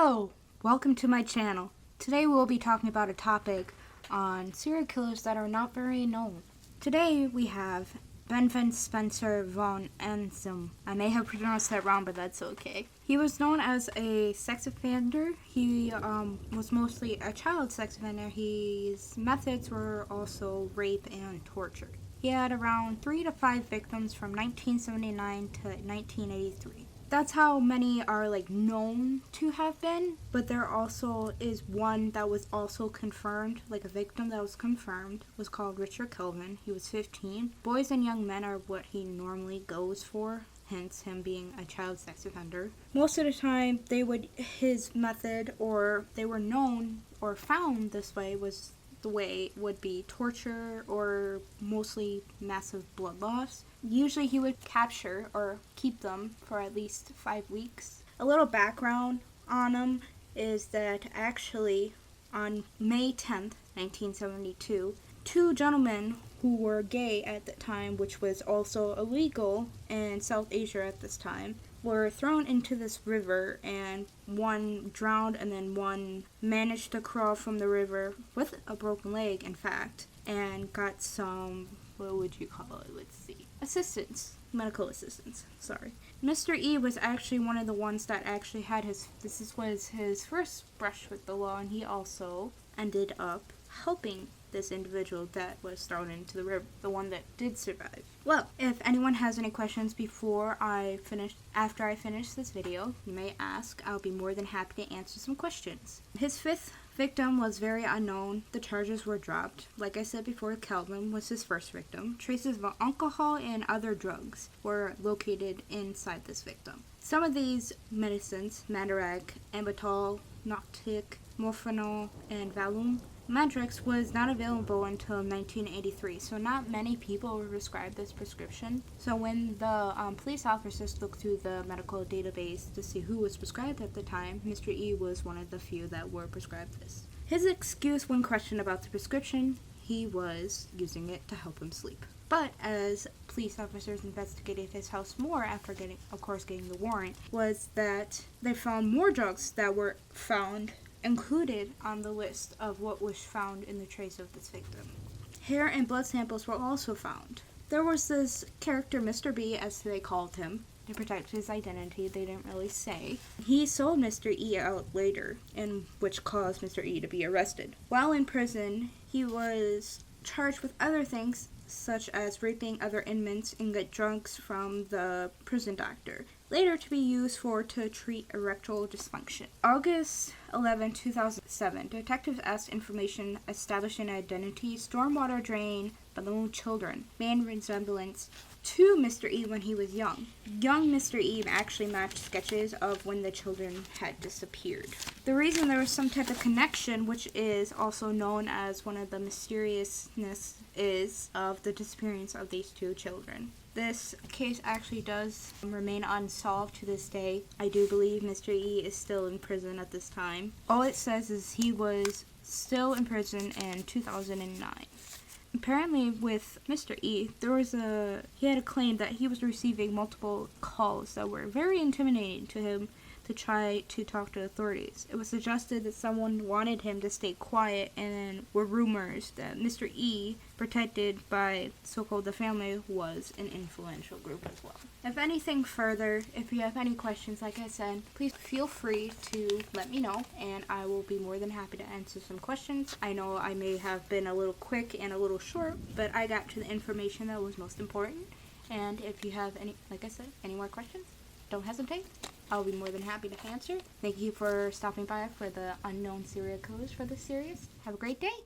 Hello! Welcome to my channel. Today we'll be talking about a topic on serial killers that are not very known. Today we have Bevan Spencer von Einem. I may have pronounced that wrong, but that's okay. He was known as a sex offender. He was mostly a child sex offender. His methods were also rape and torture. He had around 3 to 5 victims from 1979 to 1983. That's how many are known to have been, but there also is one that was also confirmed, a victim that was confirmed, was called Richard Kelvin. He was 15. Boys and young men are what he normally goes for, hence him being a child sex offender. Most of the time, his method, or they were known or found this way, was the way would be torture or mostly massive blood loss. Usually he would capture or keep them for at least 5 weeks. A little background on him is that actually on May 10th, 1972, 2 gentlemen who were gay at the time, which was also illegal in South Asia at this time, were thrown into this river, and one drowned and then one managed to crawl from the river with a broken leg, in fact, and got some, medical assistance, sorry. Mr. E was actually one of the ones that actually had this was his first brush with the law, and he also ended up helping this individual that was thrown into the river, the one that did survive. Well, if anyone has any questions after I finish this video, you may ask. I'll be more than happy to answer some questions. His 5th victim was very unknown. The charges were dropped. Like I said before, Kelvin was his first victim. Traces of alcohol and other drugs were located inside this victim. Some of these medicines, Mandrake, Ambatol, Noctic, Morphinol, and Valium, Mandrax was not available until 1983, so not many people were prescribed this prescription. So when the police officers looked through the medical database to see who was prescribed at the time, Mr. E was one of the few that were prescribed this. His excuse when questioned about the prescription, he was using it to help him sleep. But as police officers investigated his house more after getting the warrant, was that they found more drugs that were found included on the list of what was found in the trace of this victim. Hair and blood samples were also found. There was this character, Mr. B, as they called him, to protect his identity. They didn't really say. He sold Mr. E out later, which caused Mr. E to be arrested. While in prison, he was charged with other things, such as raping other inmates and get drugs from the prison doctor, later to be used to treat erectile dysfunction. August 11, 2007, detectives asked information establishing identity, stormwater drain, balloon children, man resemblance to Mr. E when he was young. Young Mr. E actually matched sketches of when the children had disappeared. The reason there was some type of connection, which is also known as one of the mysteriousness, is of the disappearance of these 2 children. This case actually does remain unsolved to this day. I do believe Mr. E is still in prison at this time. All it says is he was still in prison in 2009. Apparently with Mr. E, he had a claim that he was receiving multiple calls that were very intimidating to him to try to talk to authorities. It was suggested that someone wanted him to stay quiet, and were rumors that Mr. E, protected by so-called the family, was an influential group as well. If anything further, if you have any questions, like I said, please feel free to let me know, and I will be more than happy to answer some questions. I know I may have been a little quick and a little short, but I got to the information that was most important. And if you have any more questions, don't hesitate. I'll be more than happy to answer. Thank you for stopping by for the unknown serial killers for this series. Have a great day.